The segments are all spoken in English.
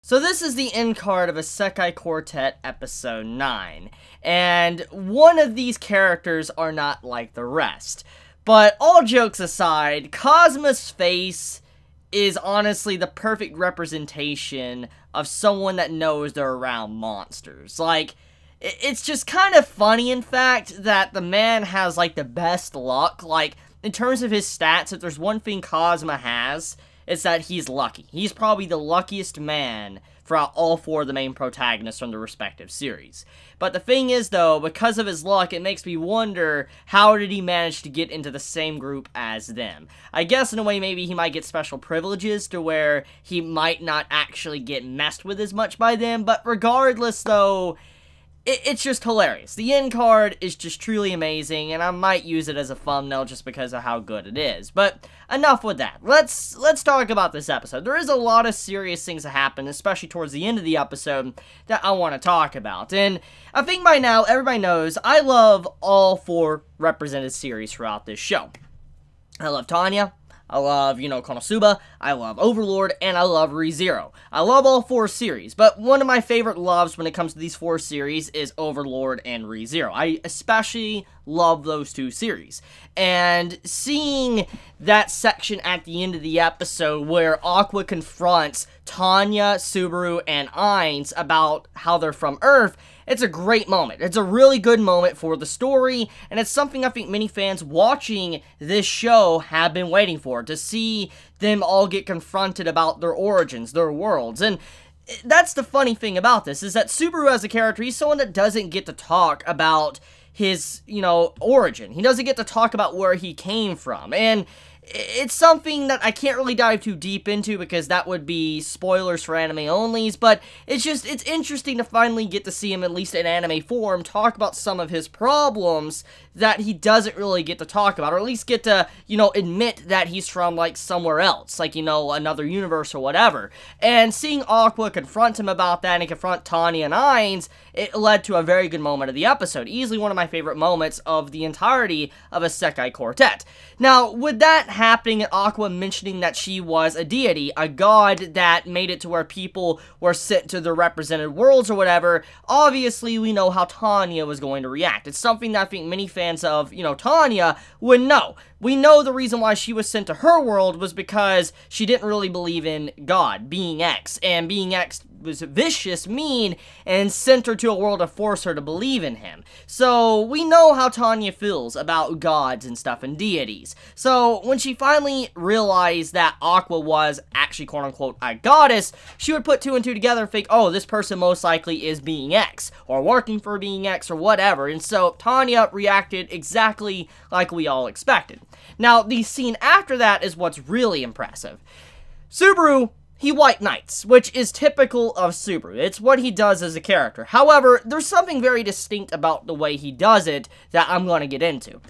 So this is the end card of Isekai Quartet episode 9, and one of these characters are not like the rest. But all jokes aside, Cosmo's face is honestly the perfect representation of someone that knows they're around monsters. Like, it's just kind of funny, in fact, that the man has, like, the best luck. Like, in terms of his stats, if there's one thing Cosmo has, it's that he's lucky. He's probably the luckiest man throughout all 4 of the main protagonists from the respective series. But the thing is, though, because of his luck, it makes me wonder, how did he manage to get into the same group as them? I guess in a way maybe he might get special privileges to where he might not actually get messed with as much by them, but regardless, though, it's just hilarious. The end card is just truly amazing, and I might use it as a thumbnail just because of how good it is. But enough with that. Let's talk about this episode. There is a lot of serious things that happen, especially towards the end of the episode, that I want to talk about. And I think by now, everybody knows I love all 4 represented series throughout this show. I love Tanya. I love, Konosuba, I love Overlord, and I love ReZero. I love all 4 series, but one of my favorite loves when it comes to these 4 series is Overlord and ReZero. I especially love those 2 series. And seeing that section at the end of the episode where Aqua confronts Tanya, Subaru, and Ainz about how they're from Earth, it's a great moment. It's a really good moment for the story, and it's something I think many fans watching this show have been waiting for, to see them all get confronted about their origins, their worlds. And that's the funny thing about this, is that Subaru as a character, he's someone that doesn't get to talk about his, origin. He doesn't get to talk about where he came from, and it's something that I can't really dive too deep into because that would be spoilers for anime onlys, but it's interesting to finally get to see him, at least in anime form, talk about some of his problems that he doesn't really get to talk about, or at least get to, admit that he's from, like, somewhere else, like, another universe or whatever. And seeing Aqua confront him about that and confront Tanya and Ainz, it led to a very good moment of the episode. Easily one of my favorite moments of the entirety of Isekai Quartet. Now, with that happening, and Aqua mentioning that she was a deity, a god that made it to where people were sent to the represented worlds or whatever, obviously we know how Tanya was going to react. It's something that I think many fans of, Tanya would know. We know the reason why she was sent to her world was because she didn't really believe in God, Being X, and Being X was vicious, mean, and sent her to a world to force her to believe in him. So, we know how Tanya feels about gods and stuff and deities. So, when she finally realized that Aqua was actually quote-unquote a goddess, she would put 2 and 2 together and think, oh, this person most likely is Being X, or working for Being X, or whatever. And so, Tanya reacted exactly like we all expected. Now, the scene after that is what's really impressive. Subaru, he white knights, which is typical of Subaru. It's what he does as a character. However, there's something very distinct about the way he does it that I'm going to get into.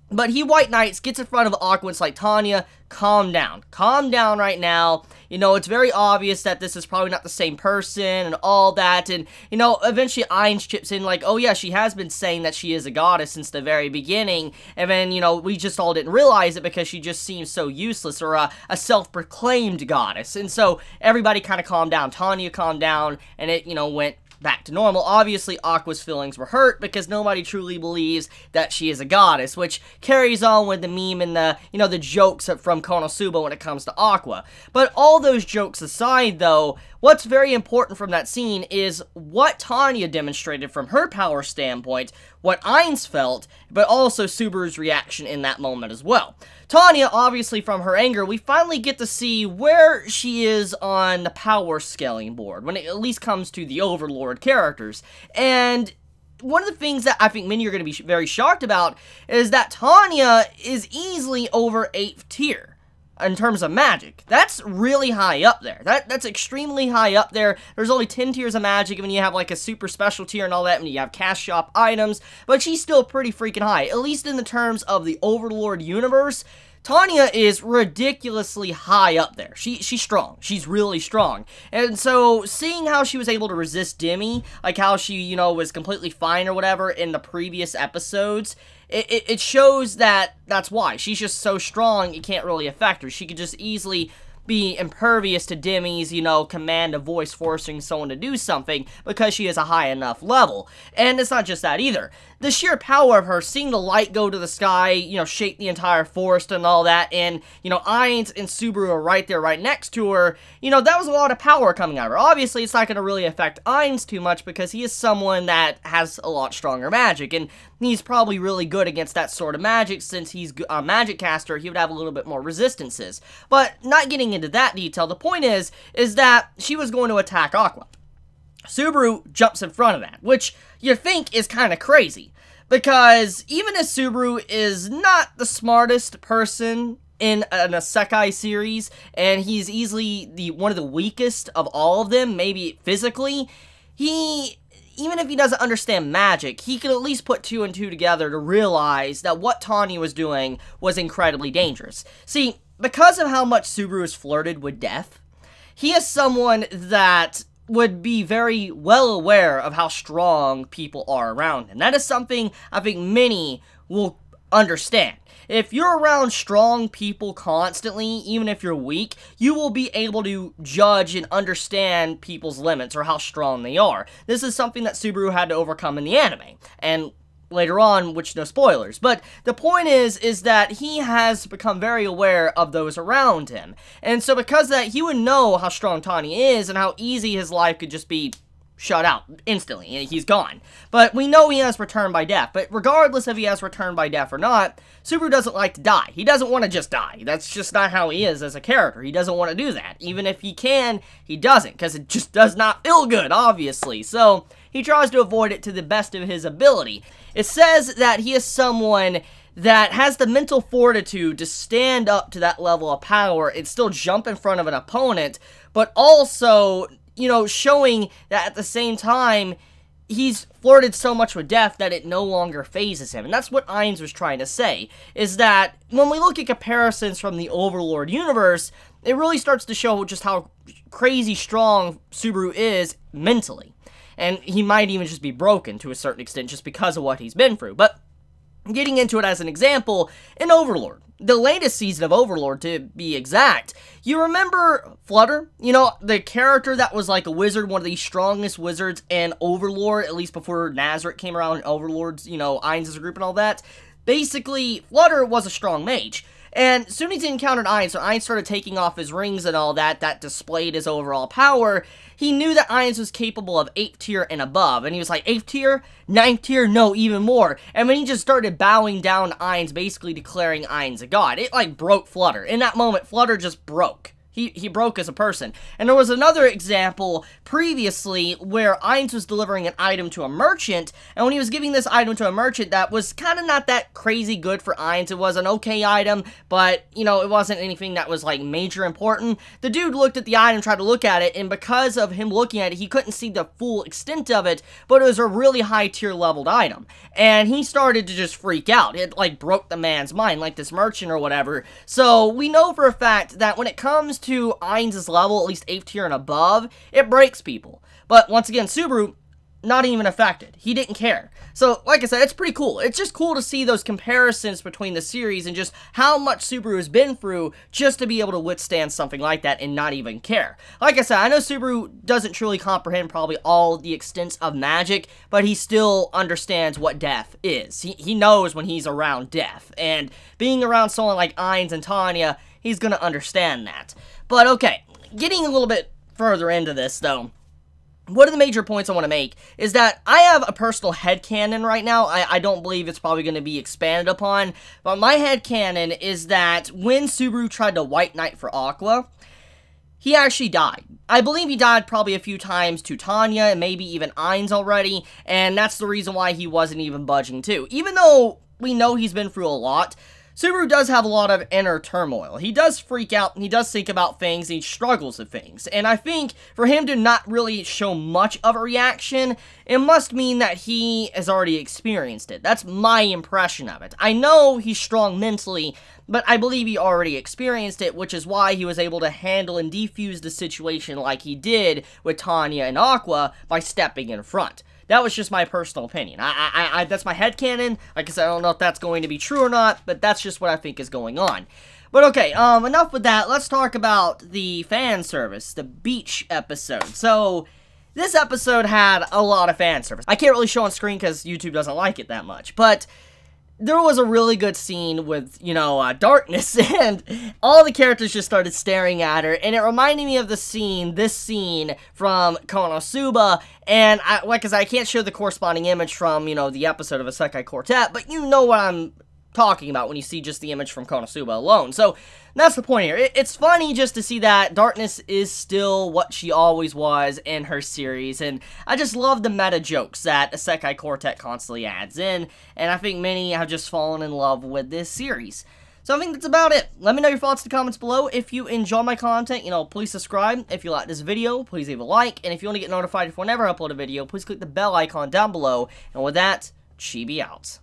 But he white knights, gets in front of Aqua, and it's like, Tanya, calm down. Calm down right now. It's very obvious that this is probably not the same person and all that. And, eventually Ainz chips in like, oh yeah, she has been saying that she is a goddess since the very beginning. And then, we just all didn't realize it because she just seems so useless, or a self-proclaimed goddess. And so everybody kind of calmed down. Tanya calmed down, and it, went back to normal. Obviously, Aqua's feelings were hurt because nobody truly believes that she is a goddess, which carries on with the meme and the, the jokes from Konosuba when it comes to Aqua. But all those jokes aside, though, what's very important from that scene is what Tanya demonstrated from her power standpoint, what Ainz felt, but also Subaru's reaction in that moment as well. Tanya, obviously from her anger, we finally get to see where she is on the power scaling board, when it at least comes to the Overlord characters. And one of the things that I think many are going to be very shocked about is that Tanya is easily over 8th tier. In terms of magic. That's really high up there. That's extremely high up there. There's only 10 tiers of magic, and when you have like a super special tier and all that, and you have cash shop items, but she's still pretty freaking high, at least in the terms of the Overlord universe. Tanya is ridiculously high up there. She's strong. She's really strong. And so, seeing how she was able to resist Demi, like how she, was completely fine or whatever in the previous episodes, it shows that that's why. She's just so strong, it can't really affect her. She could just easily be impervious to Demi's, you know, command of voice forcing someone to do something because she is a high enough level. And it's not just that either. The sheer power of her, seeing the light go to the sky, you know, shake the entire forest and all that, and, you know, Ainz and Subaru are right there, right next to her, you know, that was a lot of power coming out of her. Obviously, it's not going to really affect Ainz too much because he is someone that has a lot stronger magic, and he's probably really good against that sort of magic. Since he's a magic caster, he would have a little bit more resistances. But not getting into that detail, the point is that she was going to attack Aqua. Subaru jumps in front of that, which you think is kind of crazy, because even as Subaru is not the smartest person in an Isekai series, and he's easily one of the weakest of all of them, maybe physically, even if he doesn't understand magic, he can at least put 2 and 2 together to realize that what Tanya was doing was incredibly dangerous. See, because of how much Subaru has flirted with death, he is someone that would be very well aware of how strong people are around him. That is something I think many will understand. If you're around strong people constantly, even if you're weak, you will be able to judge and understand people's limits or how strong they are. This is something that Subaru had to overcome in the anime, and later on, which no spoilers. But the point is that he has become very aware of those around him. And so because of that, he would know how strong Tanya is and how easy his life could just be shut out instantly. He's gone. But we know he has returned by death. But regardless if he has returned by death or not, Subaru doesn't like to die. He doesn't want to just die. That's just not how he is as a character. He doesn't want to do that. Even if he can, he doesn't, because it just does not feel good, obviously. So he tries to avoid it to the best of his ability. It says that he is someone that has the mental fortitude to stand up to that level of power and still jump in front of an opponent, but also, you know, showing that at the same time, he's flirted so much with death that it no longer phases him. And that's what Ainz was trying to say, is that when we look at comparisons from the Overlord universe, it really starts to show just how crazy strong Subaru is mentally. And he might even just be broken to a certain extent just because of what he's been through. But getting into it as an example, in Overlord, the latest season of Overlord to be exact, you remember Flutter? You know, the character that was like a wizard, one of the strongest wizards in Overlord, at least before Nazareth came around and Overlord's, you know, Ainz' group and all that. Basically, Flutter was a strong mage. And as soon as he encountered Ainz, so Ainz started taking off his rings and all that, that displayed his overall power, he knew that Ainz was capable of 8th tier and above. And he was like, 8th tier? 9th tier? No, even more. And when he just started bowing down to Ainz, basically declaring Ainz a god, it like broke Flutter. In that moment, Flutter just broke. He broke as a person. And there was another example previously where Ainz was delivering an item to a merchant, and when he was giving this item to a merchant that was kind of not that crazy good for Ainz, it was an okay item, but, you know, it wasn't anything that was, like, major important. The dude looked at the item, tried to look at it, and because of him looking at it, he couldn't see the full extent of it, but it was a really high tier leveled item. And he started to just freak out. It, like, broke the man's mind, like this merchant or whatever. So, we know for a fact that when it comes to Ainz' level, at least 8th tier and above, it breaks people. But once again, Subaru, not even affected. He didn't care. So, like I said, it's pretty cool. It's just cool to see those comparisons between the series and just how much Subaru has been through just to be able to withstand something like that and not even care. Like I said, I know Subaru doesn't truly comprehend probably all the extents of magic, but he still understands what death is. He knows when he's around death. And being around someone like Ainz and Tanya, he's gonna understand that. But okay, getting a little bit further into this though, one of the major points I want to make is that I have a personal headcanon right now. I don't believe it's probably going to be expanded upon, but my headcanon is that when Subaru tried to White Knight for Aqua, he actually died. I believe he died probably a few times to Tanya and maybe even Ainz already, and that's the reason why he wasn't even budging too. Even though we know he's been through a lot, Subaru does have a lot of inner turmoil. He does freak out, and he does think about things, and he struggles with things. And I think for him to not really show much of a reaction, it must mean that he has already experienced it. That's my impression of it. I know he's strong mentally, but I believe he already experienced it, which is why he was able to handle and defuse the situation like he did with Tanya and Aqua by stepping in front. That was just my personal opinion. That's my headcanon. Like I said, I don't know if that's going to be true or not, but that's just what I think is going on. But okay, enough with that. Let's talk about the fan service, the beach episode. So, this episode had a lot of fan service. I can't really show on screen because YouTube doesn't like it that much, but there was a really good scene with, you know, Darkness, and all the characters just started staring at her, and it reminded me of this scene from Konosuba, and I can't show the corresponding image from, you know, the episode of Isekai Quartet, but you know what I'm talking about when you see just the image from Konosuba alone. So that's the point here. It's funny just to see that Darkness is still what she always was in her series, and I just love the meta jokes that Isekai Quartet constantly adds in, and I think many have just fallen in love with this series. So I think that's about it. Let me know your thoughts in the comments below. If you enjoy my content, you know, please subscribe. If you like this video, please leave a like, and if you want to get notified whenever I upload a video, please click the bell icon down below, and with that, Chibi out.